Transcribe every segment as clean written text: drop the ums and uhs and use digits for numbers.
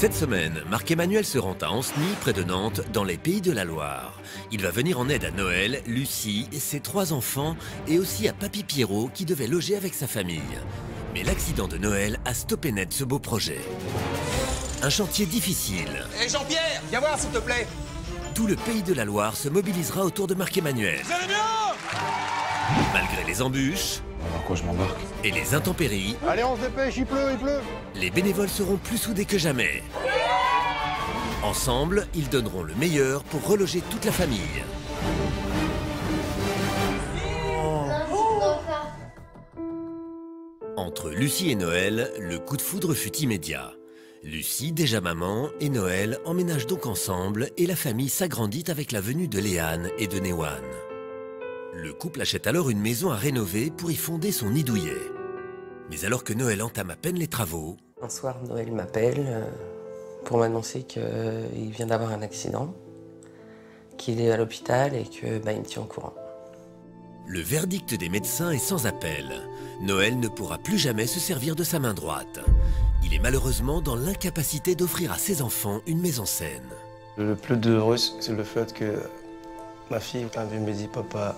Cette semaine, Marc-Emmanuel se rend à Ancenis, près de Nantes, dans les Pays de la Loire. Il va venir en aide à Noël, Lucie, ses 3 enfants et aussi à Papy Pierrot qui devait loger avec sa famille. Mais l'accident de Noël a stoppé net ce beau projet. Un chantier difficile. Hé Jean-Pierre, viens voir s'il te plaît. Tout le Pays de la Loire se mobilisera autour de Marc-Emmanuel. Vous allez bien? Malgré les embûches Dans quoi je m'embarque? et les intempéries, Allez, on se dépêche, il pleut. les bénévoles seront plus soudés que jamais. Ensemble, ils donneront le meilleur pour reloger toute la famille. Entre Lucie et Noël, le coup de foudre fut immédiat. Lucie, déjà maman, et Noël emménagent donc ensemble et la famille s'agrandit avec la venue de Léane et de Néwan. Le couple achète alors une maison à rénover pour y fonder son nid douillet. Mais alors que Noël entame à peine les travaux, Un soir, Noël m'appelle pour m'annoncer qu'il vient d'avoir un accident, qu'il est à l'hôpital et qu'il me tient au courant. le verdict des médecins est sans appel. Noël ne pourra plus jamais se servir de sa main droite. Il est malheureusement dans l'incapacité d'offrir à ses enfants une maison saine. Le plus douloureux, c'est le fait que ma fille, quand elle me dit « Papa,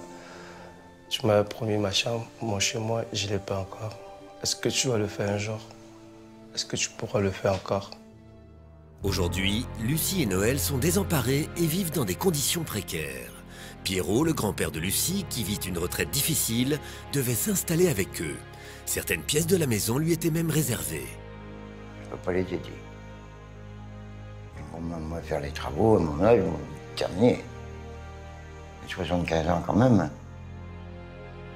tu m'as promis ma chambre, mon chez moi, je ne l'ai pas encore. Est-ce que tu vas le faire un jour? Est-ce que tu pourras le faire encore ?» Aujourd'hui, Lucie et Noël sont désemparés et vivent dans des conditions précaires. Pierrot, le grand-père de Lucie, qui vit une retraite difficile, devait s'installer avec eux. Certaines pièces de la maison lui étaient même réservées. Je ne peux pas les aider. Ils vont me faire les travaux, à mon âge, ils vont terminer. J'ai 75 ans quand même.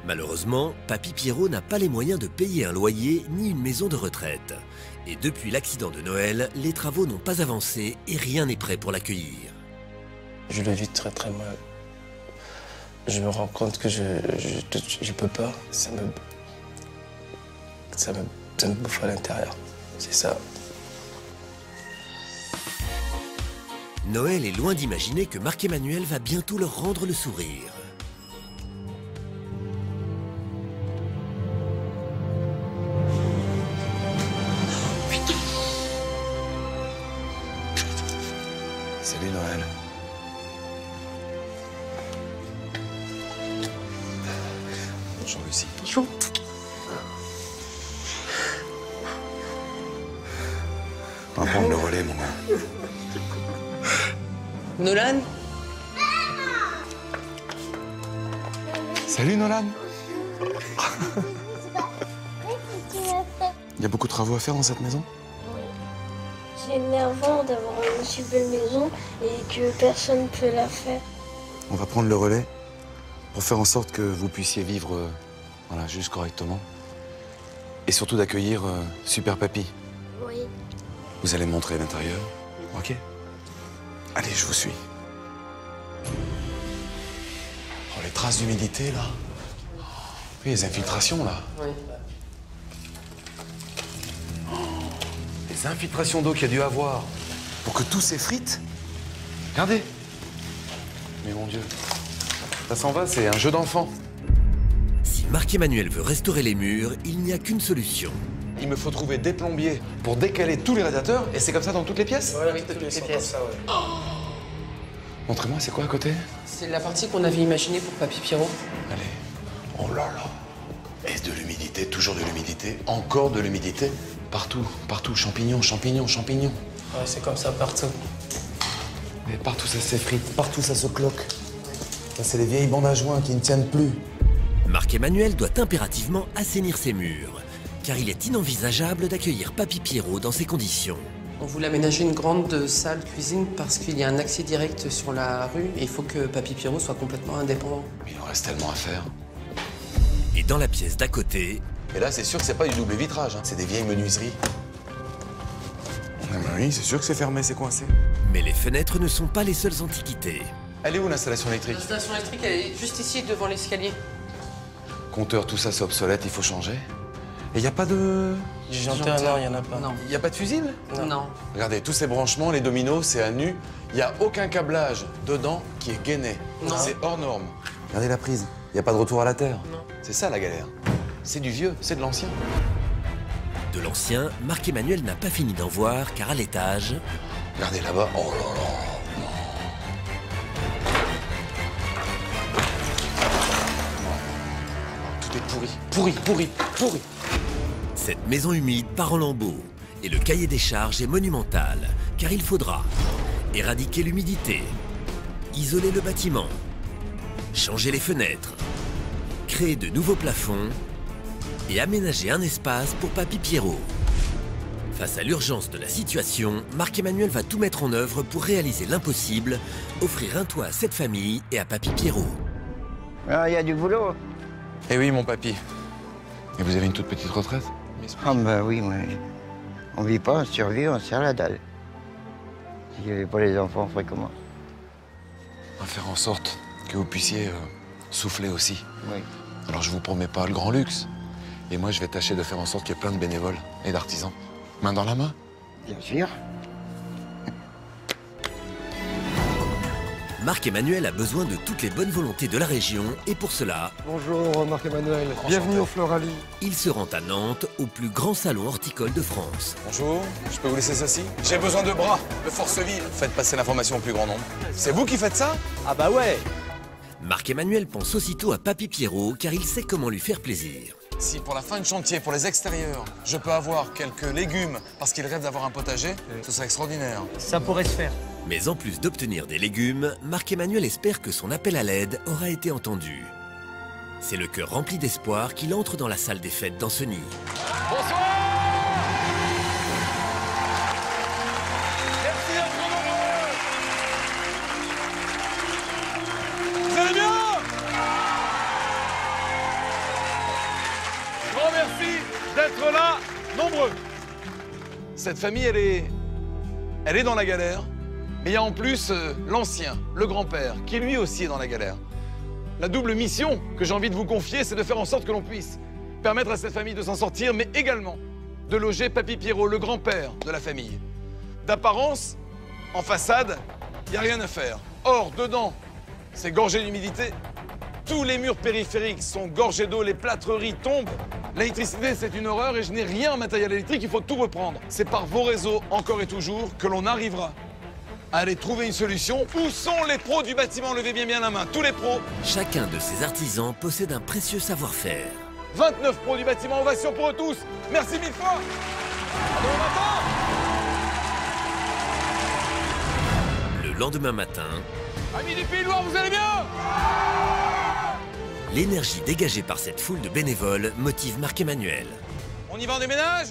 Malheureusement, Papy Pierrot n'a pas les moyens de payer un loyer ni une maison de retraite. Et depuis l'accident de Noël, les travaux n'ont pas avancé et rien n'est prêt pour l'accueillir. Je le vis très très mal. Je me rends compte que je peux pas. Ça me bouffe à l'intérieur. C'est ça. Noël est loin d'imaginer que Marc-Emmanuel va bientôt leur rendre le sourire. Salut Noël. Bonjour Lucie. Bonjour. On va prendre le relais, mon gars. Nolan? Salut Nolan. Il y a beaucoup de travaux à faire dans cette maison? C'est énervant d'avoir une si belle maison et que personne ne peut la faire. On va prendre le relais pour faire en sorte que vous puissiez vivre voilà, juste correctement. Et surtout d'accueillir Super Papy. Oui. Vous allez me montrer l'intérieur, ok? Allez, je vous suis. Oh, les traces d'humidité, là. Oui, les infiltrations, là. Oui. Les infiltrations d'eau qu'il y a dû avoir pour que tout s'effrite. Regardez. Mais mon Dieu. Ça s'en va, c'est un jeu d'enfant. Si Marc-Emmanuel veut restaurer les murs, il n'y a qu'une solution. Il me faut trouver des plombiers pour décaler tous les radiateurs, et c'est comme ça dans toutes les pièces? Voilà, toutes les pièces. Ça, ouais. Montrez-moi, c'est quoi à côté? C'est la partie qu'on avait imaginée pour Papy Pierrot. Allez. Oh là là. Est-ce de l'humidité, toujours de l'humidité, encore de l'humidité? Partout, partout, champignons, champignons, champignons. Ouais, c'est comme ça partout. Mais partout ça s'effrite, partout ça se cloque. Ça, c'est les vieilles bandes à joints qui ne tiennent plus. Marc-Emmanuel doit impérativement assainir ses murs, car il est inenvisageable d'accueillir Papy Pierrot dans ces conditions. On voulait aménager une grande salle cuisine parce qu'il y a un accès direct sur la rue et il faut que Papy Pierrot soit complètement indépendant. Mais il en reste tellement à faire. Et dans la pièce d'à côté, Et là, c'est sûr que c'est pas du double vitrage, hein. C'est des vieilles menuiseries. Ah bah oui, c'est sûr que c'est fermé, c'est coincé. mais les fenêtres ne sont pas les seules antiquités. Elle est où l'installation électrique? L'installation électrique, elle est juste ici, devant l'escalier. Compteur, tout ça, c'est obsolète, il faut changer. Et il n'y a pas de... Disjoncteur, non, il n'y en a pas. Non. Il n'y a pas de fusible? Non. Regardez, tous ces branchements, les dominos, c'est à nu. Il n'y a aucun câblage dedans qui est gainé. Non. C'est hors norme. Regardez la prise, il n'y a pas de retour à la terre. Non. C'est ça la galère. C'est du vieux, c'est de l'ancien. de l'ancien, Marc-Emmanuel n'a pas fini d'en voir car à l'étage... Regardez là-bas. Oh là là. Tout est pourri, pourri, pourri, pourri. Cette maison humide part en lambeaux et le cahier des charges est monumental car il faudra éradiquer l'humidité, isoler le bâtiment, changer les fenêtres, créer de nouveaux plafonds et aménager un espace pour Papy Pierrot. Face à l'urgence de la situation, Marc-Emmanuel va tout mettre en œuvre pour réaliser l'impossible, offrir un toit à cette famille et à Papy Pierrot. Ah, il y a du boulot. Eh oui, mon papy. Et vous avez une toute petite retraite? Ah ben oui, mais on vit pas, on survit, on serre la dalle. Si il n'y avait pas les enfants, on ferait comment? On va faire en sorte que vous puissiez souffler aussi. Oui. Alors je vous promets pas le grand luxe. Et moi, je vais tâcher de faire en sorte qu'il y ait plein de bénévoles et d'artisans. Main dans la main. Bien sûr. Marc-Emmanuel a besoin de toutes les bonnes volontés de la région et pour cela, Bonjour Marc-Emmanuel, bienvenue au Floralie. il se rend à Nantes au plus grand salon horticole de France. Bonjour, je peux vous laisser ceci? J'ai besoin de bras, de force vive. Faites passer l'information au plus grand nombre. C'est vous qui faites ça? Ah bah ouais. Marc-Emmanuel pense aussitôt à Papy Pierrot car il sait comment lui faire plaisir. Si pour la fin de chantier, pour les extérieurs, je peux avoir quelques légumes parce qu'il rêve d'avoir un potager, ce serait extraordinaire. Ça pourrait se faire. Mais en plus d'obtenir des légumes, Marc-Emmanuel espère que son appel à l'aide aura été entendu. C'est le cœur rempli d'espoir qu'il entre dans la salle des fêtes d'Ancenis. Bonsoir! Merci d'être nombreux! Vous allez bien? Grand merci d'être là, nombreux. Cette famille, elle est dans la galère. Mais il y a en plus l'ancien, le grand-père, qui lui aussi est dans la galère. La double mission que j'ai envie de vous confier, c'est de faire en sorte que l'on puisse permettre à cette famille de s'en sortir, mais également de loger Papy Pierrot, le grand-père de la famille. D'apparence, en façade, il n'y a rien à faire. Or, dedans, c'est gorgé d'humidité. Tous les murs périphériques sont gorgés d'eau, les plâtreries tombent. L'électricité, c'est une horreur et je n'ai rien en matériel électrique, il faut tout reprendre. C'est par vos réseaux, encore et toujours, que l'on arrivera à aller trouver une solution. Où sont les pros du bâtiment? Levez bien la main, tous les pros. Chacun de ces artisans possède un précieux savoir-faire. 29 pros du bâtiment, ovation pour eux tous. Merci mille fois. Bon matin. Le lendemain matin, Amis du Pays de Loire, vous allez bien? l'énergie dégagée par cette foule de bénévoles motive Marc-Emmanuel. On y va en déménage?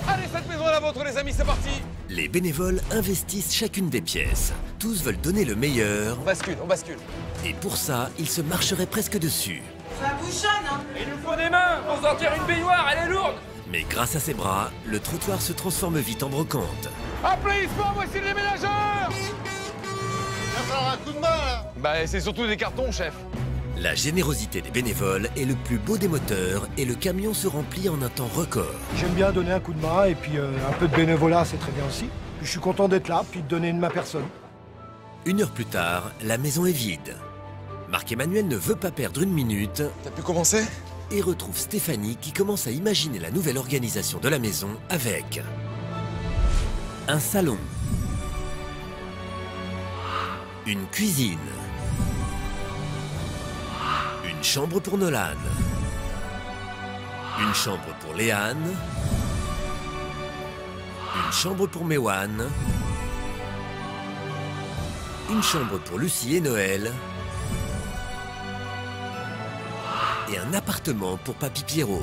Allez, cette maison est la vôtre, les amis, c'est parti. Les bénévoles investissent chacune des pièces. Tous veulent donner le meilleur On bascule, on bascule. et pour ça, ils se marcheraient presque dessus. Ça bouchonne, hein. Il nous faut des mains pour sortir une baignoire, elle est lourde. Mais grâce à ses bras, le trottoir se transforme vite en brocante. Applaudissements, voici les déménageurs. Il va falloir un coup de main, là. Bah, c'est surtout des cartons, chef. La générosité des bénévoles est le plus beau des moteurs et le camion se remplit en un temps record. J'aime bien donner un coup de main et puis un peu de bénévolat, c'est très bien aussi. Puis je suis content d'être là, puis de donner de ma personne. 1 heure plus tard, la maison est vide. Marc-Emmanuel ne veut pas perdre une minute T'as pu commencer? et retrouve Stéphanie qui commence à imaginer la nouvelle organisation de la maison avec un salon, une cuisine, une chambre pour Nolan, une chambre pour Léane, une chambre pour Méwan, une chambre pour Lucie et Noël et un appartement pour Papy Pierrot.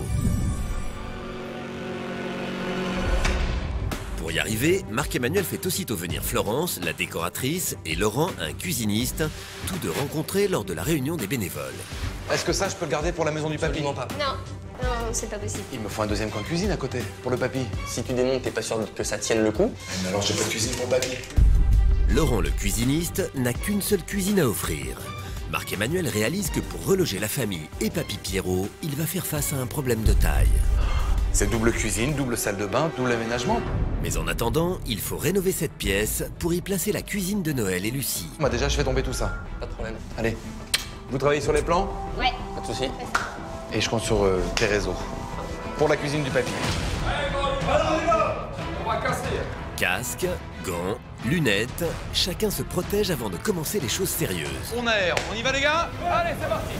Pour y arriver, Marc-Emmanuel fait aussitôt venir Florence, la décoratrice, et Laurent, un cuisiniste, tous deux rencontrés lors de la réunion des bénévoles. Est-ce que ça, je peux le garder pour la maison du papy? Absolument pas. Non, non, c'est pas possible. Il me faut un deuxième coin cuisine à côté, pour le papy. Si tu démontes, t'es pas sûr que ça tienne le coup. Mais alors, j'ai pas de cuisine pour le papy. Laurent, le cuisiniste, n'a qu'une seule cuisine à offrir. Marc-Emmanuel réalise que pour reloger la famille et Papy Pierrot, il va faire face à un problème de taille. C'est double cuisine, double salle de bain, double aménagement. Mais en attendant, il faut rénover cette pièce pour y placer la cuisine de Noël et Lucie. Moi déjà, je fais tomber tout ça. Pas de problème. Allez, vous travaillez sur les plans? Ouais. Pas de soucis. Et je compte sur tes réseaux. Pour la cuisine du papy. On va casser. Casque, gants, lunettes, chacun se protège avant de commencer les choses sérieuses. On aère, on y va les gars? Allez, c'est parti.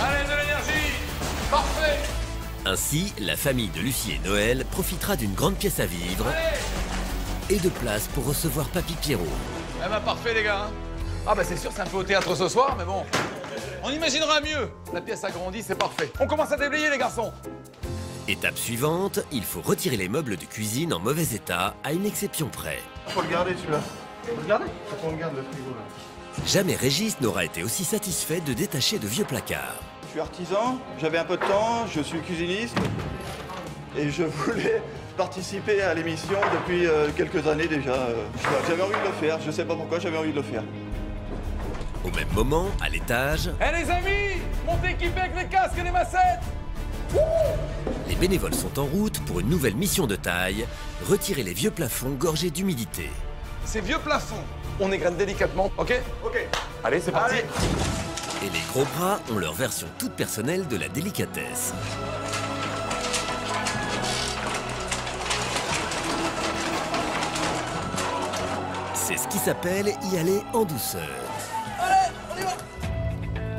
Allez, de l'énergie. Parfait. Ainsi, la famille de Lucie et Noël profitera d'une grande pièce à vivre et de place pour recevoir Papy Pierrot. Eh ben parfait les gars. Ah bah c'est sûr, c'est un peu au théâtre ce soir, mais bon. On imaginera mieux. La pièce agrandie, c'est parfait. On commence à déblayer les garçons. Étape suivante, il faut retirer les meubles de cuisine en mauvais état, à une exception près. Faut le garder celui-là. Faut le garder. Faut qu'on le garde le frigo là. Jamais Régis n'aura été aussi satisfait de détacher de vieux placards. Je suis artisan, j'avais un peu de temps, je suis cuisiniste et je voulais participer à l'émission depuis quelques années déjà. J'avais envie de le faire, je sais pas pourquoi j'avais envie de le faire. Au même moment, à l'étage, Eh les amis, montez équipés avec les casques et les massettes. les bénévoles sont en route pour une nouvelle mission de taille, retirer les vieux plafonds gorgés d'humidité. Ces vieux plafonds, on égrène délicatement, ok? Ok. Allez, c'est parti. Et les gros bras ont leur version toute personnelle de la délicatesse. C'est ce qui s'appelle y aller en douceur. Allez, on y va.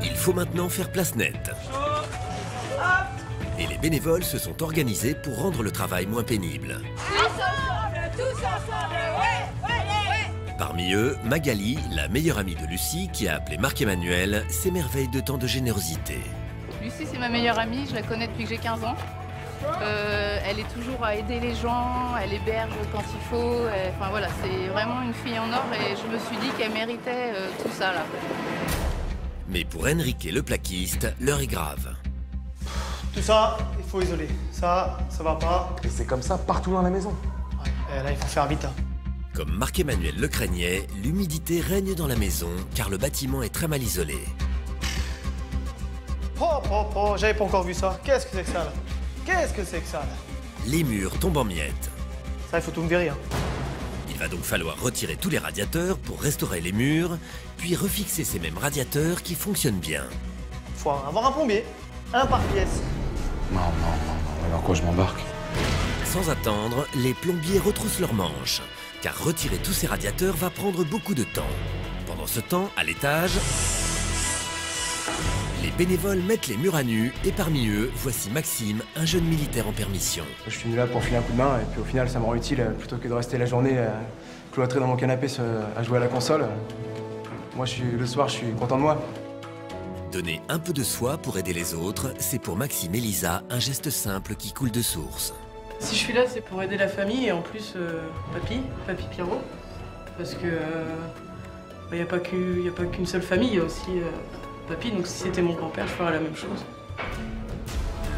Il faut maintenant faire place nette. Et les bénévoles se sont organisés pour rendre le travail moins pénible. Tous ensemble, ouais. Parmi eux, Magali, la meilleure amie de Lucie, qui a appelé Marc-Emmanuel, s'émerveille de tant de générosité. Lucie, c'est ma meilleure amie, je la connais depuis que j'ai 15 ans. Elle est toujours à aider les gens, elle héberge quand il faut. Enfin voilà, c'est vraiment une fille en or et je me suis dit qu'elle méritait tout ça là. Mais pour Enrique le plaquiste, l'heure est grave. Tout ça, il faut isoler. Ça va pas. Et c'est comme ça partout dans la maison. Ouais, là, il faut faire vite. Hein. Comme Marc-Emmanuel le craignait, l'humidité règne dans la maison car le bâtiment est très mal isolé. Oh, j'avais pas encore vu ça. Qu'est-ce que c'est que ça là? Qu'est-ce que c'est que ça là? Les murs tombent en miettes. Ça, il faut tout me virer. Hein. Il va donc falloir retirer tous les radiateurs pour restaurer les murs, puis refixer ces mêmes radiateurs qui fonctionnent bien. Faut avoir un plombier, un par pièce. Non, alors quoi je m'embarque? Sans attendre, les plombiers retroussent leurs manches, car retirer tous ces radiateurs va prendre beaucoup de temps. Pendant ce temps, à l'étage, les bénévoles mettent les murs à nu, et parmi eux, voici Maxime, un jeune militaire en permission. Je suis venu là pour filer un coup de main, et puis au final, ça me rend utile, plutôt que de rester la journée cloîtré dans mon canapé à jouer à la console. Moi, le soir, je suis content de moi. Donner un peu de soi pour aider les autres, c'est pour Maxime et Lisa un geste simple qui coule de source. Si je suis là, c'est pour aider la famille et en plus Papy Pierrot. Parce que il n'y a pas qu'une seule famille, il y a aussi Papy. Donc si c'était mon grand-père, je ferais la même chose.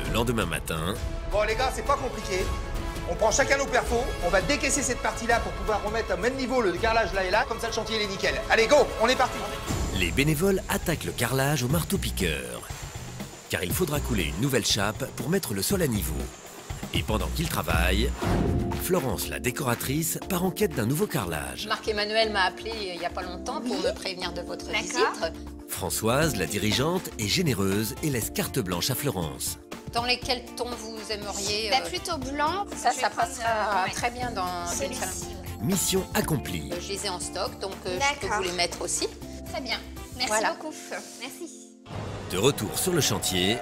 Le lendemain matin... Bon les gars, c'est pas compliqué. On prend chacun nos perfos, on va décaisser cette partie-là pour pouvoir remettre au même niveau le carrelage là et là, comme ça le chantier il est nickel. Allez go, on est parti. Les bénévoles attaquent le carrelage au marteau-piqueur. Car il faudra couler une nouvelle chape pour mettre le sol à niveau. Et pendant qu'ils travaillent, Florence, la décoratrice, part en quête d'un nouveau carrelage. Marc-Emmanuel m'a appelé il n'y a pas longtemps pour me prévenir de votre visite. Françoise, la dirigeante, est généreuse et laisse carte blanche à Florence. Dans lesquels tons vous aimeriez Plutôt blanc. Ça passera très bien dans une salle. Mission accomplie. Je les ai en stock, donc je peux vous les mettre aussi. Très bien. Merci Voilà. beaucoup. Merci. De retour sur le chantier,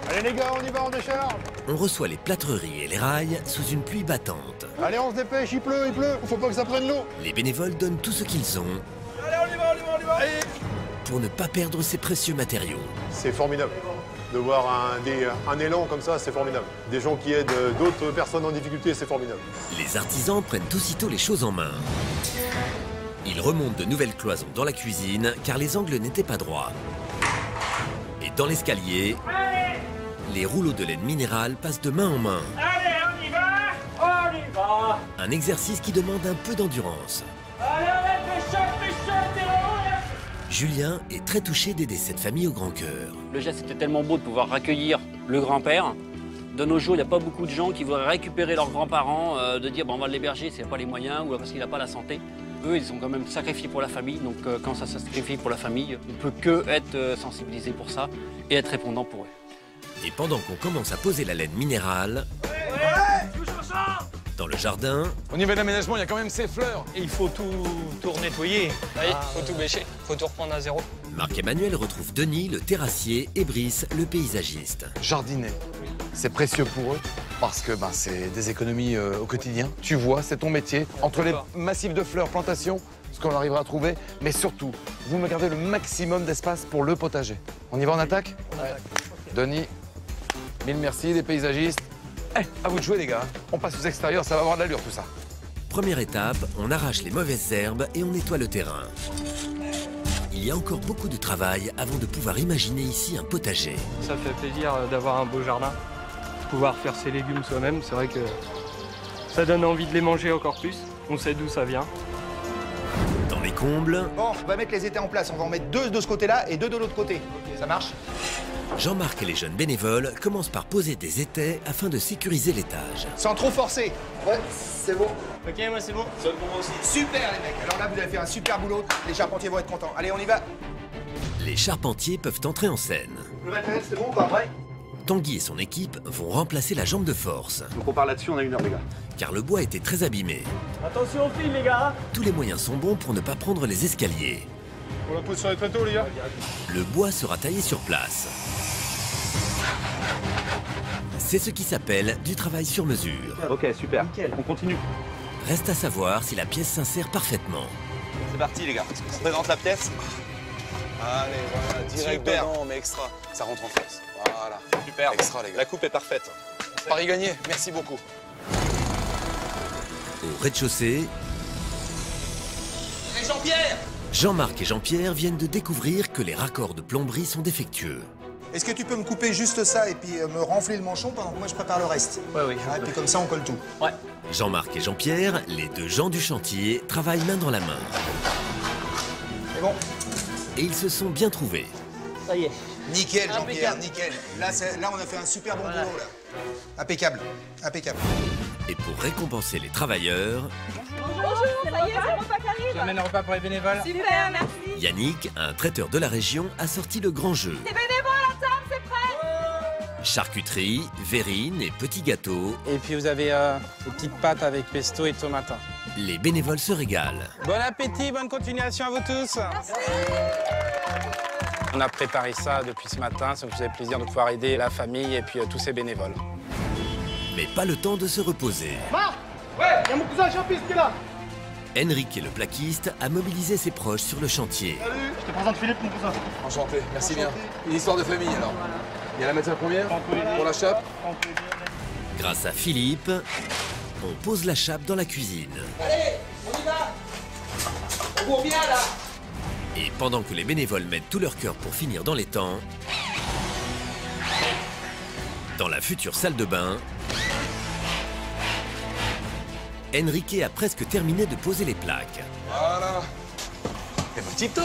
Allez les gars, on y va, on décharge. on reçoit les plâtreries et les rails sous une pluie battante. Allez, on se dépêche, il pleut, faut pas que ça prenne l'eau. Les bénévoles donnent tout ce qu'ils ont Allez, on y va. Allez. pour ne pas perdre ces précieux matériaux. C'est formidable. De voir un élan comme ça, c'est formidable. Des gens qui aident d'autres personnes en difficulté, c'est formidable. Les artisans prennent aussitôt les choses en main. Ils remontent de nouvelles cloisons dans la cuisine car les angles n'étaient pas droits. Et dans l'escalier, les rouleaux de laine minérale passent de main en main. Allez, on y va. Un exercice qui demande un peu d'endurance. Allez, Julien est très touché d'aider cette famille au grand cœur. Le geste était tellement beau de pouvoir accueillir le grand-père. De nos jours, il n'y a pas beaucoup de gens qui voudraient récupérer leurs grands-parents, de dire bon, on va l'héberger s'il n'a pas les moyens ou parce qu'il n'a pas la santé. Eux, ils sont quand même sacrifiés pour la famille, donc quand ça se sacrifie pour la famille, on ne peut que être sensibilisé pour ça et être répondant pour eux. Et pendant qu'on commence à poser la laine minérale, dans le jardin, Au niveau de l'aménagement, il y a quand même ces fleurs. Et il faut tout renettoyer. Oui, faut tout bêcher. Faut tout reprendre à zéro. Marc-Emmanuel retrouve Denis, le terrassier, et Brice, le paysagiste. Jardiner, c'est précieux pour eux parce que c'est des économies au quotidien. Tu vois, c'est ton métier. Entre les massifs de fleurs, plantations, ce qu'on arrivera à trouver, mais surtout, vous me gardez le maximum d'espace pour le potager. On y va, on attaque? Denis, mille merci, les paysagistes. À vous de jouer, les gars. On passe aux extérieurs, ça va avoir de l'allure, tout ça. Première étape, on arrache les mauvaises herbes et on nettoie le terrain. Il y a encore beaucoup de travail avant de pouvoir imaginer ici un potager. Ça fait plaisir d'avoir un beau jardin, pouvoir faire ses légumes soi-même. C'est vrai que ça donne envie de les manger encore plus. On sait d'où ça vient. Dans les combles, Bon, on va mettre les étais en place. On va en mettre 2 de ce côté-là et 2 de l'autre côté. Ça marche? Jean-Marc et les jeunes bénévoles commencent par poser des étais afin de sécuriser l'étage. Sans trop forcer. Ouais, c'est bon. Ok, moi c'est bon. C'est pour moi aussi. Super, les mecs. Alors là, vous avez fait un super boulot. Les charpentiers vont être contents. Allez, on y va. Les charpentiers peuvent entrer en scène. Le matériel, c'est bon ou pas? Ouais. Tanguy et son équipe vont remplacer la jambe de force. Donc on part là-dessus, on a 1 heure, les gars. Car le bois était très abîmé. Attention au fil, les gars. Tous les moyens sont bons pour ne pas prendre les escaliers. On la pose sur les tréteaux, les gars. Le bois sera taillé sur place. C'est ce qui s'appelle du travail sur mesure. Ok, super. On continue. Reste à savoir si la pièce s'insère parfaitement. C'est parti, les gars. On présente la pièce. Allez, voilà, direct dedans, mais extra. Ça rentre en face. Voilà. Super. Extra, les gars. La coupe est parfaite. Paris gagné, merci beaucoup. Au rez-de-chaussée, Et Jean-Pierre, Jean-Marc et Jean-Pierre viennent de découvrir que les raccords de plomberie sont défectueux. est-ce que tu peux me couper juste ça et puis me renfler le manchon pendant que moi je prépare le reste? Oui. Et puis comme ça, on colle tout. Ouais. Jean-Marc et Jean-Pierre, les deux gens du chantier, travaillent main dans la main. C'est bon. Et ils se sont bien trouvés. Ça y est. Nickel, Jean-Pierre, nickel. Là, on a fait un super bon boulot, là. Impeccable, impeccable. Et pour récompenser les travailleurs, Bonjour, ça y est, c'est mon repas qui arrive. J'amène un repas pour les bénévoles. Super, merci. Yannick, un traiteur de la région, a sorti le grand jeu. Les bénévoles à table, c'est prêt. Charcuterie, verrine et petits gâteaux. Et puis vous avez des petites pâtes avec pesto et tomate. Les bénévoles se régalent. Bon appétit, bonne continuation à vous tous. On a préparé ça depuis ce matin, ça nous faisait plaisir de pouvoir aider la famille et puis tous ces bénévoles. Mais pas le temps de se reposer. Marc! Ouais, il y a mon cousin Jean-Pierre qui est là. Henrik, le plaquiste, a mobilisé ses proches sur le chantier. Salut, je te présente Philippe, mon cousin. Enchanté, merci bien. Une histoire de famille, alors. Il y a la matière première pour la chape. Grâce à Philippe, on pose la chape dans la cuisine. Allez, on y va. On court bien, là. Et pendant que les bénévoles mettent tout leur cœur pour finir dans les temps, dans la future salle de bain, Enrique a presque terminé de poser les plaques. Voilà. Et bah tip top.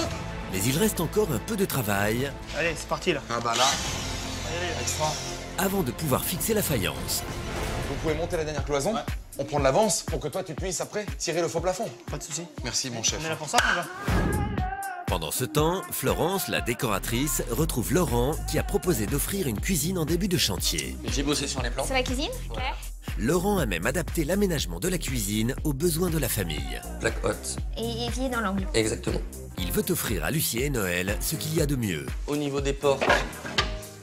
Mais il reste encore un peu de travail. Allez, c'est parti là. Ah bah là, extra. Avant de pouvoir fixer la faïence. Vous pouvez monter la dernière cloison. Ouais. On prend de l'avance pour que toi tu puisses après tirer le faux plafond. Pas de soucis. Merci mon chef. On est là pour ça, mon gars. Pendant ce temps, Florence, la décoratrice, retrouve Laurent qui a proposé d'offrir une cuisine en début de chantier. J'ai bossé sur les plans. C'est la cuisine? Ok. Laurent a même adapté l'aménagement de la cuisine aux besoins de la famille. Plaque haute. Et évier dans l'angle. Exactement. Il veut offrir à Lucie et Noël ce qu'il y a de mieux. Au niveau des portes,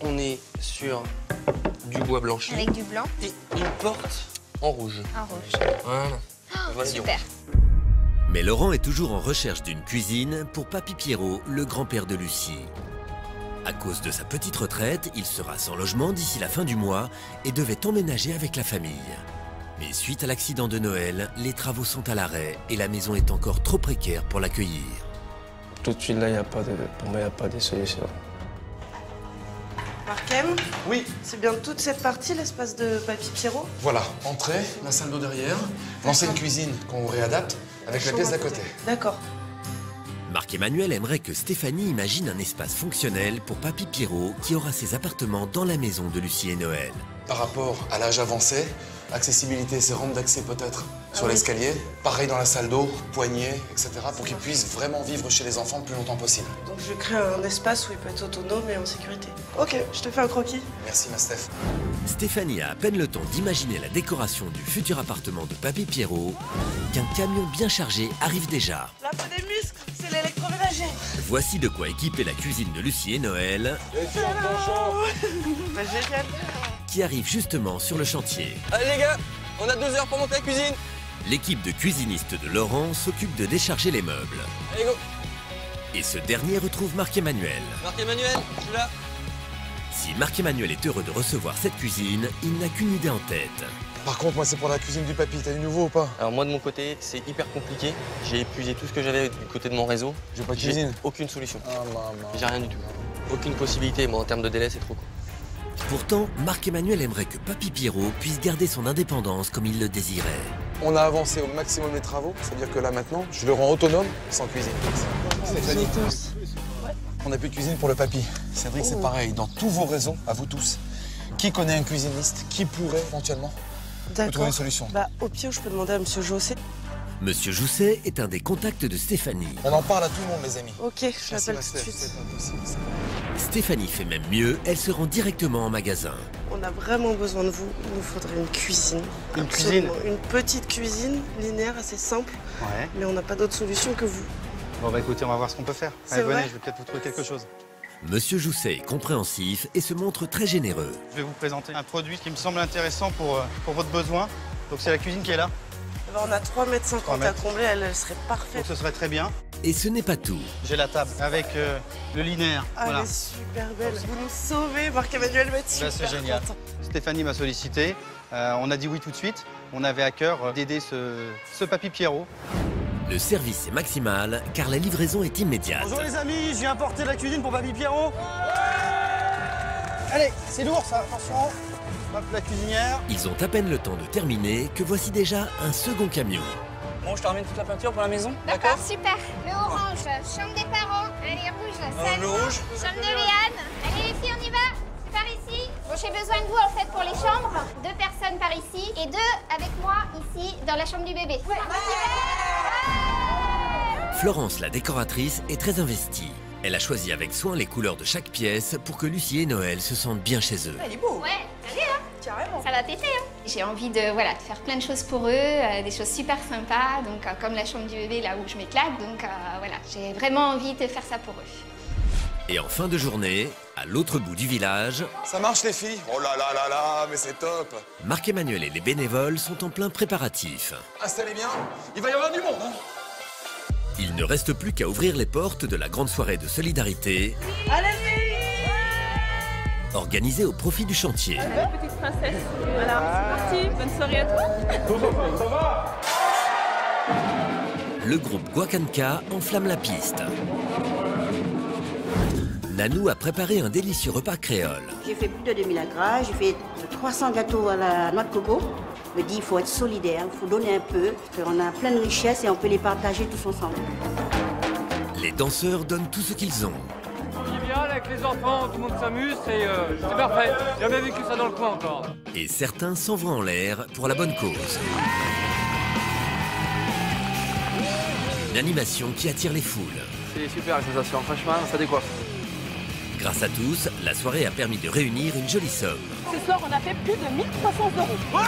on est sur du bois blanchi. Avec du blanc. Et une porte en rouge. En rouge. Voilà. Voilà. Super. Mais Laurent est toujours en recherche d'une cuisine pour Papy Pierrot, le grand-père de Lucie. À cause de sa petite retraite, il sera sans logement d'ici la fin du mois et devait emménager avec la famille. Mais suite à l'accident de Noël, les travaux sont à l'arrêt et la maison est encore trop précaire pour l'accueillir. Tout de suite là, pour moi, il n'y a pas de solution. Markem, oui. C'est bien toute cette partie, l'espace de Papy Pierrot? Voilà, entrée, la salle d'eau derrière, l'ancienne cuisine qu'on réadapte avec la pièce d'à côté. D'accord. Marc-Emmanuel aimerait que Stéphanie imagine un espace fonctionnel pour Papy Pierrot qui aura ses appartements dans la maison de Lucie et Noël. Par rapport à l'âge avancé, Accessibilité, c'est rampe d'accès peut-être sur l'escalier. Pareil dans la salle d'eau, poignée, etc. pour qu'il puisse vraiment vivre chez les enfants le plus longtemps possible. Donc je crée un espace où il peut être autonome et en sécurité. Ok, je te fais un croquis. Merci ma Steph. Stéphanie a à peine le temps d'imaginer la décoration du futur appartement de Papy Pierrot qu'un camion bien chargé arrive déjà. La peau des muscles, c'est l'électroménager. Voici de quoi équiper la cuisine de Lucie et Noël, Bah, génial. qui arrive justement sur le chantier. Allez les gars, on a 2 heures pour monter la cuisine. L'équipe de cuisinistes de Laurent s'occupe de décharger les meubles. Allez go. Et ce dernier retrouve Marc-Emmanuel. Marc-Emmanuel, je suis là. Si Marc-Emmanuel est heureux de recevoir cette cuisine, il n'a qu'une idée en tête. Par contre, moi, c'est pour la cuisine du papy. T'as du nouveau ou pas? Alors moi de mon côté, c'est hyper compliqué. J'ai épuisé tout ce que j'avais du côté de mon réseau. J'ai pas de cuisine. Aucune solution. Ah maman. J'ai rien du tout. Aucune possibilité, moi en termes de délai, c'est trop court. Pourtant, Marc-Emmanuel aimerait que Papy Pierrot puisse garder son indépendance comme il le désirait. On a avancé au maximum les travaux, c'est-à-dire que là maintenant, je le rends autonome sans cuisine. Stéphanie, on n'a plus de cuisine pour le papy. Cédric, c'est pareil. Dans tous vos réseaux, à vous tous, qui connaît un cuisiniste qui pourrait éventuellement trouver une solution? Bah, au pire, je peux demander à Monsieur Jossé. Monsieur Jousset est un des contacts de Stéphanie. On en parle à tout le monde, les amis. Ok, je l'appelle tout de suite. C'est pas possible, ça. Stéphanie fait même mieux, elle se rend directement en magasin. On a vraiment besoin de vous. Il nous faudrait une cuisine. Une Absolument. cuisine? Une petite cuisine linéaire, assez simple. Ouais. Mais on n'a pas d'autre solution que vous. Bon bah écoutez, on va voir ce qu'on peut faire. C'est Allez, venez, vrai je vais peut-être vous trouver quelque chose. Monsieur Jousset est compréhensif et se montre très généreux. Je vais vous présenter un produit qui me semble intéressant pour votre besoin. Donc c'est la cuisine qui est là. Alors, on a 3,50 m à mètres. combler, elle serait parfaite. Donc ce serait très bien. Et ce n'est pas tout. J'ai la table avec le linéaire. Ah, voilà. elle est super belle. Vous nous sauvez, Marc-Emmanuel va être super Bah, c'est génial. content. Stéphanie m'a sollicité. On a dit oui tout de suite. On avait à cœur d'aider ce papy Pierrot. Le service est maximal car la livraison est immédiate. Bonjour les amis, je viens apporter la cuisine pour papy Pierrot. Allez, c'est lourd ça, attention. Hop, la cuisinière. Ils ont à peine le temps de terminer que voici déjà un second camion. Bon, je te ramène toute la peinture pour la maison. D'accord, super. Le orange, chambre des parents. Allez, rouge, salle. le rouge. Chambre de Léane. Allez, les filles, on y va. C'est par ici. Bon, j'ai besoin de vous, en fait, pour les chambres. 2 personnes par ici et 2 avec moi, ici, dans la chambre du bébé. Ouais. Florence, la décoratrice, est très investie. Elle a choisi avec soin les couleurs de chaque pièce pour que Lucie et Noël se sentent bien chez eux. Il est beau. Ouais, allez, hein. Carrément. Ça va péter, hein. J'ai envie de, voilà, de faire plein de choses pour eux, des choses super sympas, donc comme la chambre du bébé, là où je m'éclate, donc voilà, j'ai vraiment envie de faire ça pour eux. Et en fin de journée, à l'autre bout du village, Ça marche les filles? Oh là là là là, mais c'est top. Marc-Emmanuel et les bénévoles sont en plein préparatif. Installez bien, il va y avoir du monde. Hein. Il ne reste plus qu'à ouvrir les portes de la grande soirée de solidarité Allez-y. organisée au profit du chantier. Allez, petite princesse. Voilà, c'est parti. Bonne soirée à toi. Le groupe Guacanca enflamme la piste. Nanou a préparé un délicieux repas créole. J'ai fait plus de 2000 gras, j'ai fait 300 gâteaux à la noix de coco. Je me dis, il faut être solidaire, il faut donner un peu, parce qu'on a plein de richesses et on peut les partager tous ensemble. Les danseurs donnent tout ce qu'ils ont. Génial, avec les enfants, tout le monde s'amuse, c'est parfait. J'ai jamais vécu ça dans le coin encore. Et certains s'envoient en l'air pour la bonne cause. Une animation qui attire les foules. C'est super, les sensations. Franchement, ça décoiffe. Grâce à tous, la soirée a permis de réunir une jolie somme. Ce soir, on a fait plus de 1 300 €.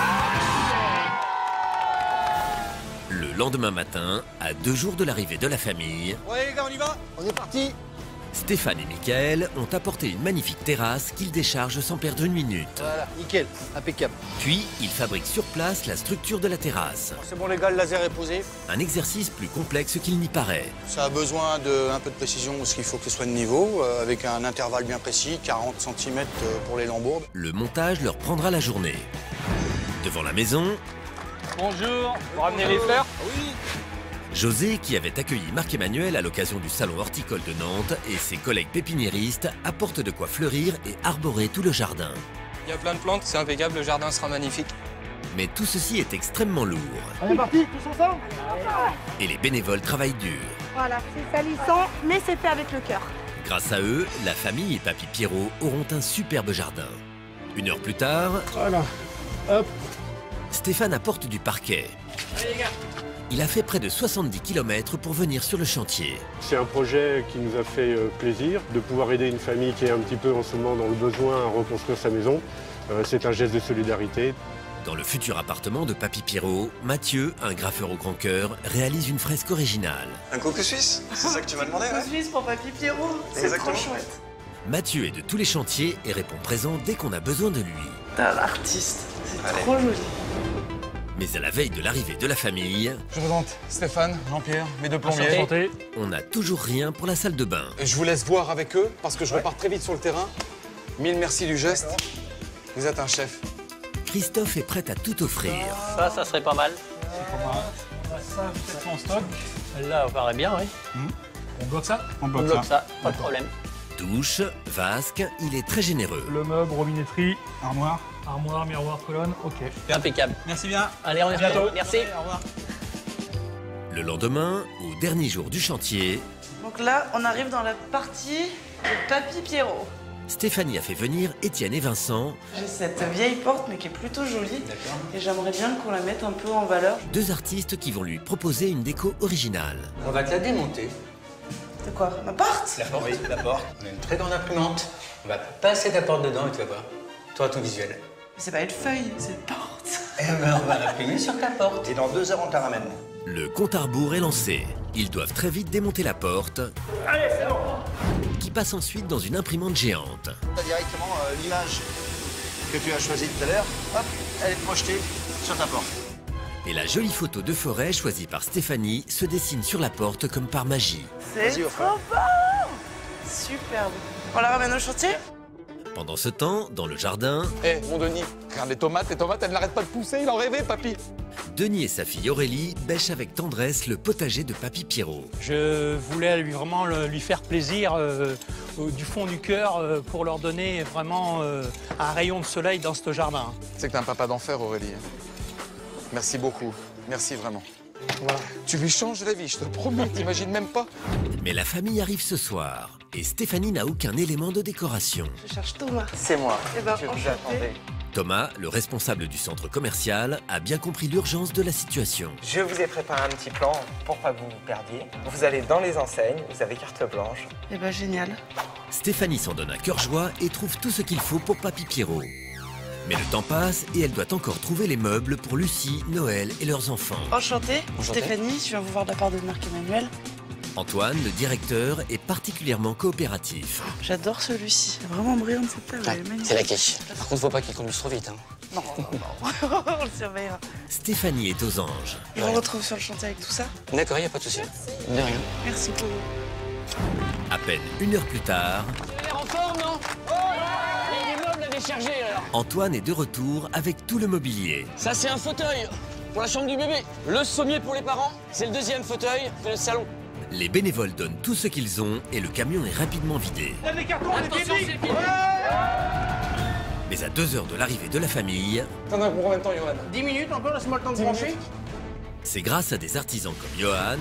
Le lendemain matin, à 2 jours de l'arrivée de la famille, Ouais les gars, on y va? On est parti. Stéphane et Michael ont apporté une magnifique terrasse qu'ils déchargent sans perdre une minute. Voilà, nickel, impeccable. Puis, ils fabriquent sur place la structure de la terrasse. C'est bon les gars, le laser est posé. Un exercice plus complexe qu'il n'y paraît. Ça a besoin d'un peu de précision parce qu'il faut que ce soit de niveau, avec un intervalle bien précis, 40 cm pour les lambourdes. Le montage leur prendra la journée. Devant la maison, Bonjour, vous ramenez les fleurs? Oui. José, qui avait accueilli Marc-Emmanuel à l'occasion du salon horticole de Nantes, et ses collègues pépiniéristes apportent de quoi fleurir et arborer tout le jardin. Il y a plein de plantes, c'est impeccable, le jardin sera magnifique. Mais tout ceci est extrêmement lourd. On est parti, tous ensemble? Et les bénévoles travaillent dur. Voilà, c'est salissant, mais c'est fait avec le cœur. Grâce à eux, la famille et Papy Pierrot auront un superbe jardin. 1 heure plus tard, Voilà, hop. Stéphane apporte du parquet. Allez les gars. Il a fait près de 70 km pour venir sur le chantier. C'est un projet qui nous a fait plaisir de pouvoir aider une famille qui est un petit peu en ce moment dans le besoin à reconstruire sa maison. C'est un geste de solidarité. Dans le futur appartement de Papy Pierrot, Mathieu, un graffeur au grand cœur, réalise une fresque originale. Un coucou suisse, c'est ça que tu m'as demandé, Un coucou suisse pour Papy Pierrot, c'est trop chouette. Mathieu est de tous les chantiers et répond présent dès qu'on a besoin de lui. T'es un artiste, c'est trop joli. Mais à la veille de l'arrivée de la famille... Je présente Stéphane, Jean-Pierre, mes deux plombiers. Enchanté. On n'a toujours rien pour la salle de bain. Et je vous laisse voir avec eux, parce que je repars très vite sur le terrain. Mille merci du geste. Vous êtes un chef. Christophe est prêt à tout offrir. Ça serait pas mal. Ça, peut-être en stock. Celle-là, on paraît bien, oui. On bloque ça? On bloque ça, pas de problème. Douche, vasque, il est très généreux. Le meuble, robinetterie, armoire. Armoire, miroir, colonne, ok. Impeccable. Merci bien. Allez, on est bientôt. Merci. Au revoir. Le lendemain, au dernier jour du chantier... Donc là, on arrive dans la partie de Papy Pierrot. Stéphanie a fait venir Étienne et Vincent. J'ai cette vieille porte, mais qui est plutôt jolie. Et j'aimerais bien qu'on la mette un peu en valeur. Deux artistes qui vont lui proposer une déco originale. On va te la démonter. De quoi? Ma porte? La porte, oui, la porte. On a une très grande imprimante. On va passer ta porte dedans et tu vas voir. Toi, ton visuel. Mais c'est pas une feuille, c'est une porte. Eh ben, on va l'imprimer sur ta porte. Et dans 2 heures, on te la ramène. Le compte à rebours est lancé. Ils doivent très vite démonter la porte. Allez, c'est bon. Qui passe ensuite dans une imprimante géante. Directement l'image que tu as choisie tout à l'heure, hop, elle est projetée sur ta porte. Et la jolie photo de forêt choisie par Stéphanie se dessine sur la porte comme par magie. C'est trop bon! Superbe. On la ramène au chantier? Pendant ce temps, dans le jardin... Eh, mon Denis, regarde les tomates, elles n'arrêtent pas de pousser, il en rêvait, papy. Denis et sa fille Aurélie bêchent avec tendresse le potager de Papy Pierrot. Je voulais vraiment lui faire plaisir du fond du cœur pour leur donner vraiment un rayon de soleil dans ce jardin. C'est que t'es un papa d'enfer, Aurélie. Merci beaucoup, merci vraiment. Voilà. Tu lui changes la vie, je te le promets, t'imagines même pas. Mais la famille arrive ce soir et Stéphanie n'a aucun élément de décoration. Je cherche Thomas. C'est moi. Eh ben, je vous enchanté. attendais. Thomas, le responsable du centre commercial, a bien compris l'urgence de la situation. Je vous ai préparé un petit plan pour pas que vous vous perdiez. Vous allez dans les enseignes, vous avez carte blanche. Eh ben, génial. Stéphanie s'en donne à cœur joie et trouve tout ce qu'il faut pour Papy Pierrot. Mais le temps passe et elle doit encore trouver les meubles pour Lucie, Noël et leurs enfants. Enchantée, Stéphanie, je viens vous voir de la part de Marc-Emmanuel. Antoine, le directeur, est particulièrement coopératif. J'adore celui-ci, vraiment brillant cette table, elle est magnifique. C'est la quiche. Par contre, faut pas qu'il conduise trop vite. Hein. Non, on le surveillera. Stéphanie est aux anges. Et on retrouve sur le chantier avec tout ça? D'accord, y a pas de souci. De rien. Merci beaucoup. À peine 1 heure plus tard... En forme, non? Il y a des meubles à décharger, alors. Antoine est de retour avec tout le mobilier. Ça, c'est un fauteuil pour la chambre du bébé. Le sommier pour les parents, c'est le 2e fauteuil de le salon. Les bénévoles donnent tout ce qu'ils ont et le camion est rapidement vidé. Il y a des cartons, Attention, c'est le pied. Mais à 2 heures de l'arrivée de la famille... T'en as pour combien de temps, Johan? 10 minutes encore, laisse-moi le temps de brancher. C'est grâce à des artisans comme Johan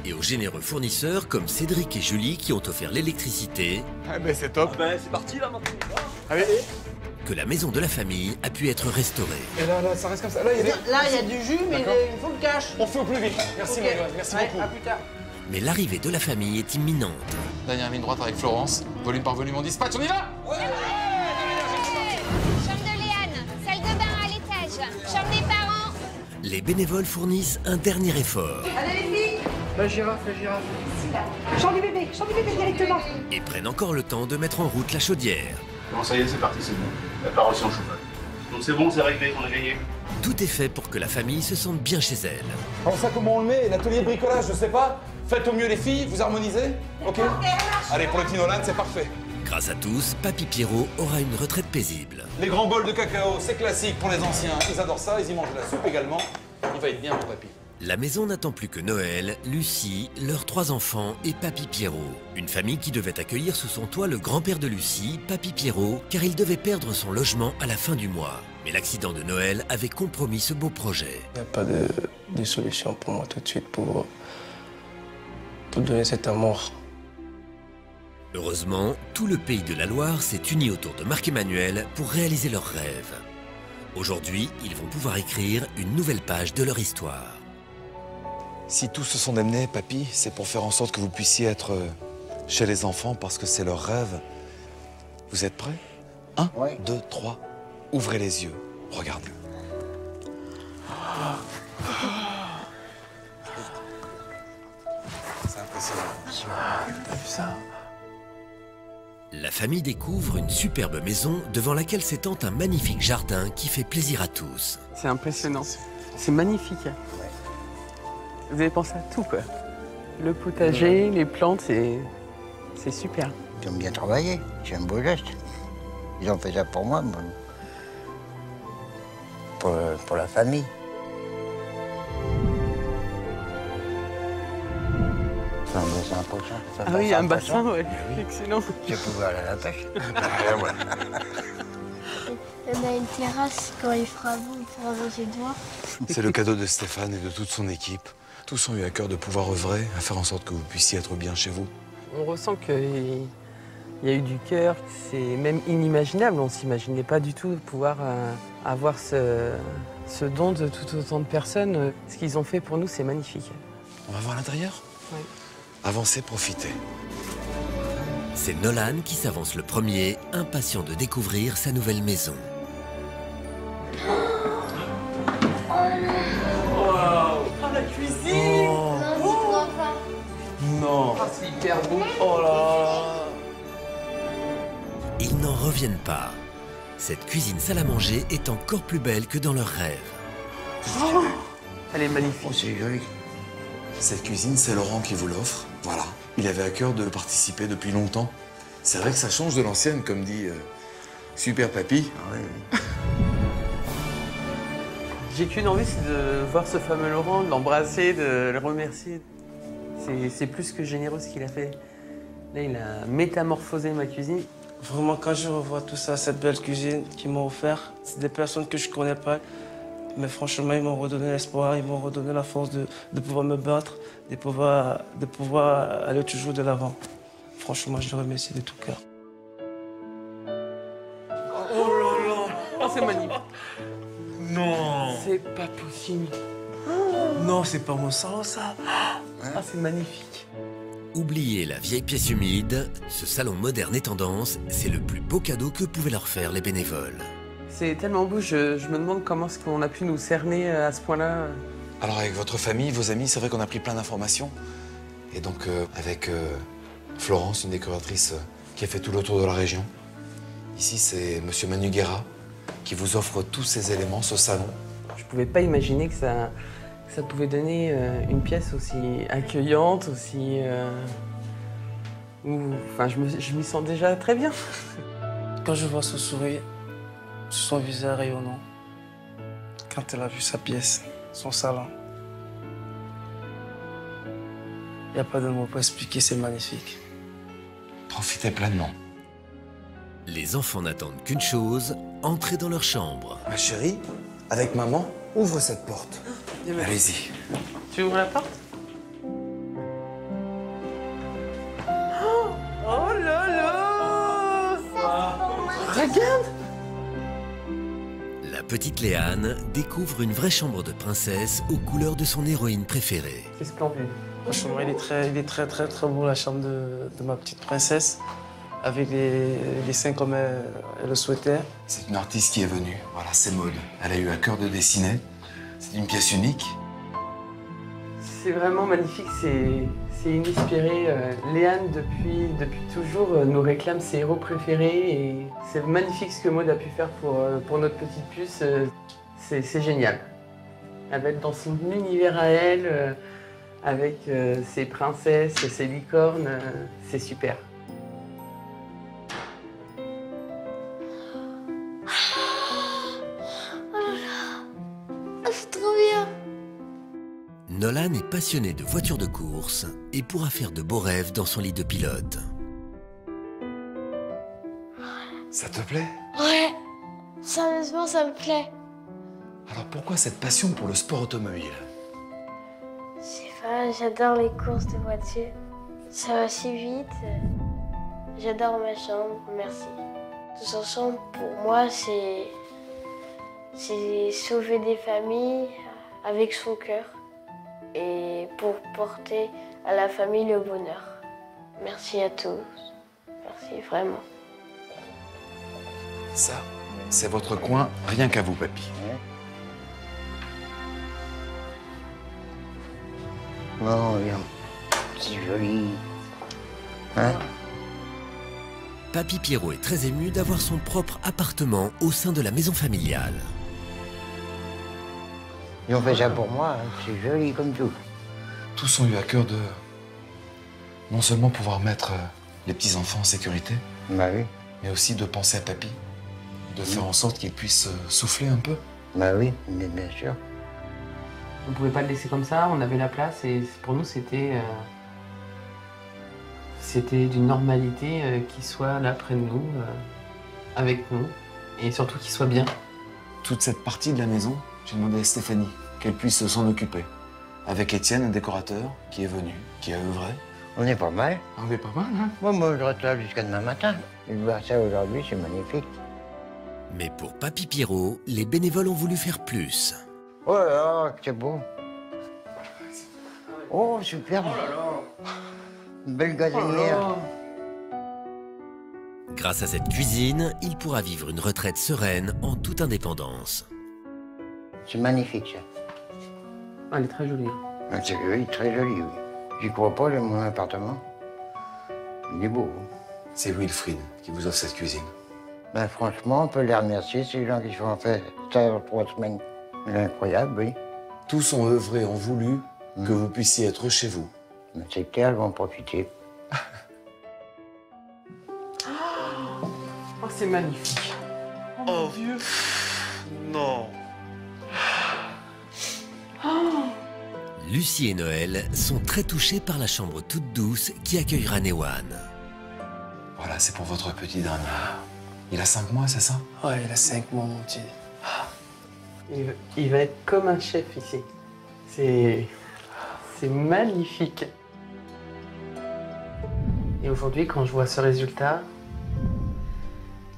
et aux généreux fournisseurs comme Cédric et Julie qui ont offert l'électricité. Ah ben c'est top. Ben c'est parti là maintenant. Allez. Que la maison de la famille a pu être restaurée. Et là, ça reste comme ça. Là, il y a du jus, mais il faut le cash. On fait au plus vite. Merci, okay. Johan. Merci beaucoup. À plus tard. Mais l'arrivée de la famille est imminente. Dernière ligne droite avec Florence. Volume par volume, on dispatch, on y va. Chambre de Léane, salle de bain à l'étage, chambre des parents. Les bénévoles fournissent un dernier effort. Allez les filles. La girafe. Chambre du bébé directement. Et prennent encore le temps de mettre en route la chaudière. Bon, ça y est, c'est parti, c'est bon. La part reçue en chauffage. Donc c'est bon, c'est réglé, on a gagné. Tout est fait pour que la famille se sente bien chez elle. Alors ça, comment on le met? L'atelier bricolage, je sais pas. Faites au mieux les filles, vous harmonisez. Ok. Allez, pour le petit Nolan, c'est parfait. Grâce à tous, Papy Pierrot aura une retraite paisible. Les grands bols de cacao, c'est classique pour les anciens. Ils adorent ça, ils y mangent de la soupe également. Il va être bien, mon papy. La maison n'attend plus que Noël, Lucie, leurs 3 enfants et Papy Pierrot. Une famille qui devait accueillir sous son toit le grand-père de Lucie, Papy Pierrot, car il devait perdre son logement à la fin du mois. Mais l'accident de Noël avait compromis ce beau projet. Il n'y a pas de solution pour moi tout de suite pour donner cet amour. Heureusement, tout le pays de la Loire s'est uni autour de Marc-Emmanuel pour réaliser leurs rêves. Aujourd'hui, ils vont pouvoir écrire une nouvelle page de leur histoire. Si tous se sont amenés, papy, c'est pour faire en sorte que vous puissiez être chez les enfants parce que c'est leur rêve. Vous êtes prêts? 1, 2, 3. Ouvrez les yeux. Regardez. C'est impressionnant. T'as vu ça? La famille découvre une superbe maison devant laquelle s'étend un magnifique jardin qui fait plaisir à tous. C'est impressionnant. C'est magnifique. Vous avez pensé à tout, quoi. Le potager, les plantes, c'est super. Ils ont bien travaillé. C'est un beau geste. Ils ont fait ça pour moi, pour la famille. C'est un bassin pour ça. Ah oui, un bassin, ouais. Excellent. Je pouvais aller à la pêche. On a une terrasse, quand il fera beau, il pourra manger dehors. C'est le cadeau de Stéphane et de toute son équipe. Tous ont eu à cœur de pouvoir œuvrer, à faire en sorte que vous puissiez être bien chez vous. On ressent qu'il y a eu du cœur, c'est même inimaginable. On ne s'imaginait pas du tout de pouvoir avoir ce don de tout autant de personnes. Ce qu'ils ont fait pour nous, c'est magnifique. On va voir l'intérieur? Oui. Avancez, profitez. C'est Nolan qui s'avance le premier, impatient de découvrir sa nouvelle maison. Oh, la cuisine! Non. Oh, c'est hyper beau. Oh là là. Ils n'en reviennent pas. Cette cuisine salle à manger est encore plus belle que dans leurs rêves. Oh, elle est magnifique. Oh, c'est joli. Cette cuisine, c'est Laurent qui vous l'offre. Voilà. Il avait à cœur de participer depuis longtemps. C'est vrai que ça change de l'ancienne, comme dit Super Papy. J'ai qu'une envie, c'est de voir ce fameux Laurent, de l'embrasser, de le remercier. C'est plus que généreux ce qu'il a fait. Là, il a métamorphosé ma cuisine. Vraiment, quand je revois tout ça, cette belle cuisine qu'ils m'ont offert, c'est des personnes que je ne connais pas. Mais franchement, ils m'ont redonné l'espoir, ils m'ont redonné la force de pouvoir me battre, de pouvoir aller toujours de l'avant. Franchement, je les remercie de tout cœur. Oh là là! Oh, c'est magnifique! Non! C'est pas possible! Non, c'est pas mon salon, ça! Ah, c'est magnifique! Oubliez la vieille pièce humide, ce salon moderne et tendance, c'est le plus beau cadeau que pouvaient leur faire les bénévoles. C'est tellement beau, je me demande comment est-ce qu'on a pu nous cerner à ce point-là. Alors avec votre famille, vos amis, c'est vrai qu'on a pris plein d'informations. Et donc avec Florence, une décoratrice qui a fait tout le tour de la région. Ici, c'est Monsieur Manu Guerra qui vous offre tous ces éléments, ce salon. Je pouvais pas imaginer que ça pouvait donner une pièce aussi accueillante, aussi... Enfin, je m'y sens déjà très bien. Quand je vois ce sourire, son visage rayonnant, quand elle a vu sa pièce, son salon, il n'y a pas de mots pour expliquer, c'est magnifique. Profitez pleinement. Les enfants n'attendent qu'une chose, entrer dans leur chambre. Ma chérie, avec maman, ouvre cette porte. Allez-y. Tu ouvres la porte? Oh là là! Regarde! La petite Léane découvre une vraie chambre de princesse aux couleurs de son héroïne préférée. C'est splendide. Franchement, il est très beau, la chambre de ma petite princesse, avec les dessins comme elle le souhaitait. C'est une artiste qui est venue, voilà, c'est Maud. Elle a eu à cœur de dessiner. C'est une pièce unique. C'est vraiment magnifique, c'est inespéré. Léane, depuis toujours, nous réclame ses héros préférés. Et c'est magnifique ce que Maud a pu faire pour notre petite puce. C'est génial. Elle va être dans son univers à elle, avec ses princesses, ses licornes. C'est super. C'est trop bien. Nolan est passionné de voitures de course et pourra faire de beaux rêves dans son lit de pilote. Ça te plaît? Ouais, sérieusement, ça me plaît. Alors pourquoi cette passion pour le sport automobile? Je sais pas, j'adore les courses de voitures. Ça va si vite. J'adore ma chambre, merci. Tous ensemble, pour moi, c'est C'est sauver des familles avec son cœur et pour porter à la famille le bonheur. Merci à tous. Merci vraiment. Ça, c'est votre coin, rien qu'à vous, papy. Oh, bien. C'est joli. Hein? Papy Pierrot est très ému d'avoir son propre appartement au sein de la maison familiale. Ils ont fait ça pour moi, hein. C'est joli comme tout. Tous ont eu à cœur de non seulement pouvoir mettre les petits-enfants en sécurité, bah oui. Mais aussi de penser à papy, de faire en sorte qu'il puisse souffler un peu. Bah oui, mais bien sûr. On ne pouvait pas le laisser comme ça, on avait la place et pour nous c'était d'une normalité qu'il soit là près de nous, avec nous et surtout qu'il soit bien. Toute cette partie de la maison, j'ai demandé à Stéphanie qu'elle puisse s'en occuper. Avec Étienne, un décorateur, qui est venu, qui a œuvré. On est pas mal. On est pas mal, hein? Moi, je reste là jusqu'à demain matin. Je vois ça aujourd'hui, c'est magnifique. Mais pour Papy Pierrot, les bénévoles ont voulu faire plus. Oh là là, c'est beau. Oh, super. Oh là là. Une belle gazinière. Oh. Grâce à cette cuisine, il pourra vivre une retraite sereine en toute indépendance. C'est magnifique, ça. Elle est très jolie. C'est joli, très joli, oui. J'y crois pas, j'aime mon appartement. Il est beau. C'est Wilfried qui vous offre cette cuisine. Ben, franchement, on peut les remercier, ces gens qui se font faire ça en 3 semaines. C'est incroyable, oui. Tous ont œuvré, ont voulu que vous puissiez être chez vous. Ben, c'est clair, ils vont en profiter. Oh, c'est magnifique. Oh mon Dieu. Non. Lucie et Noël sont très touchés par la chambre toute douce qui accueillera Newan. Voilà, c'est pour votre petit dernier. Il a 5 mois, c'est ça? Ouais, il a 5 mois, mon petit. Il va être comme un chef ici. C'est magnifique. Et aujourd'hui, quand je vois ce résultat,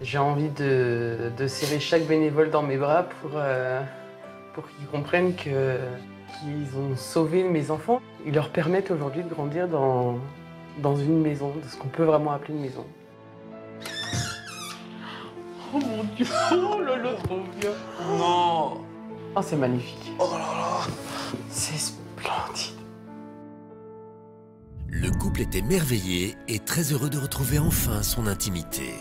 j'ai envie de serrer chaque bénévole dans mes bras pour qu'ils comprennent qu'ils ont sauvé mes enfants. Ils leur permettent aujourd'hui de grandir dans une maison, de ce qu'on peut vraiment appeler une maison. Oh mon Dieu, oh là là, trop bien. Non. Oh, c'est magnifique. Oh là là. C'est splendide. Le couple est émerveillé et très heureux de retrouver enfin son intimité.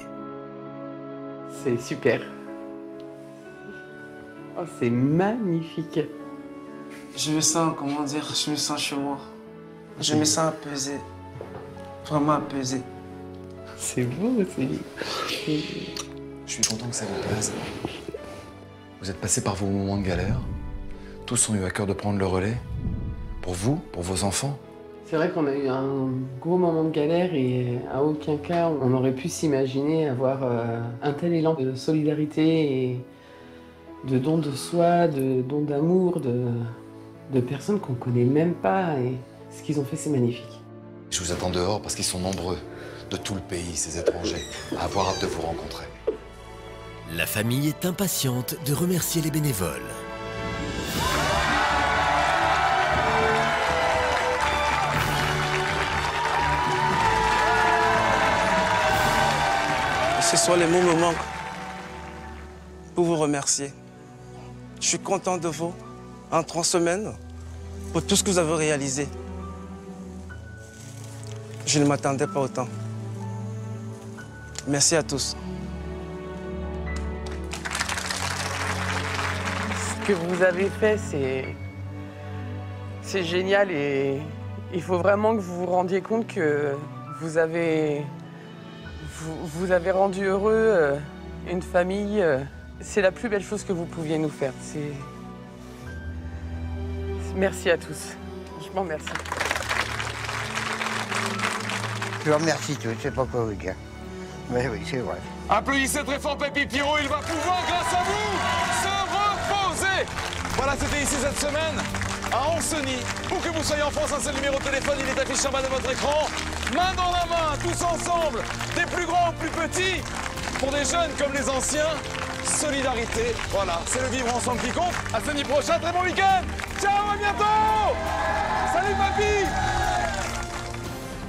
C'est super. Oh, c'est magnifique. Je me sens, comment dire, je me sens chez moi. Je me sens apaisé. Vraiment apaisé. C'est beau, c'est... Je suis content que ça vous plaise. Vous êtes passé par vos moments de galère. Tous ont eu à cœur de prendre le relais. Pour vous, pour vos enfants. C'est vrai qu'on a eu un gros moment de galère et à aucun cas on aurait pu s'imaginer avoir un tel élan de solidarité et de don de soi, de don d'amour, de personnes qu'on connaît même pas. Et ce qu'ils ont fait, c'est magnifique. Je vous attends dehors parce qu'ils sont nombreux, de tout le pays, ces étrangers, à avoir hâte de vous rencontrer. La famille est impatiente de remercier les bénévoles. Ce sont les mots me manquent pour vous remercier. Je suis content de vous en 3 semaines pour tout ce que vous avez réalisé. Je ne m'attendais pas autant. Merci à tous. Ce que vous avez fait, c'est génial et il faut vraiment que vous vous rendiez compte que vous avez rendu heureux une famille. C'est la plus belle chose que vous pouviez nous faire. Merci à tous. Franchement, merci. Je vous remercie tous, je sais pas quoi vous dire. Mais oui, c'est vrai. Applaudissez très fort Papy Pierrot, il va pouvoir, grâce à vous, se reposer. Voilà, c'était ici cette semaine, à Ancenis. Où que vous soyez en France, un seul numéro de téléphone, il est affiché en bas de votre écran. Main dans la main, tous ensemble, des plus grands aux plus petits, pour des jeunes comme les anciens, solidarité. Voilà, c'est le vivre ensemble qui compte. À samedi prochain, très bon week-end. Ciao, à bientôt. Salut papy.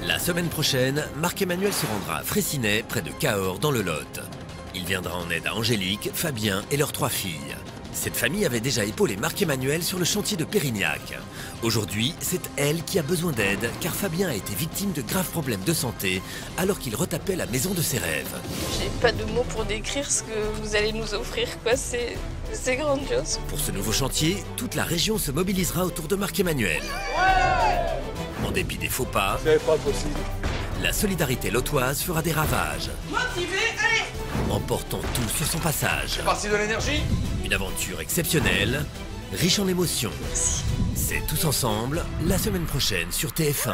La semaine prochaine, Marc-Emmanuel se rendra à Fraissinet, près de Cahors, dans le Lot. Il viendra en aide à Angélique, Fabien et leurs 3 filles. Cette famille avait déjà épaulé Marc-Emmanuel sur le chantier de Pérignac. Aujourd'hui, c'est elle qui a besoin d'aide, car Fabien a été victime de graves problèmes de santé alors qu'il retapait la maison de ses rêves. J'ai pas de mots pour décrire ce que vous allez nous offrir, quoi. C'est grandiose. Pour ce nouveau chantier, toute la région se mobilisera autour de Marc-Emmanuel. En dépit des faux pas, c'est pas possible. La solidarité lotoise fera des ravages. Motivé, allez! Emportant tout sur son passage. C'est parti de l'énergie. Une aventure exceptionnelle, riche en émotions. C'est Tous ensemble, la semaine prochaine sur TF1.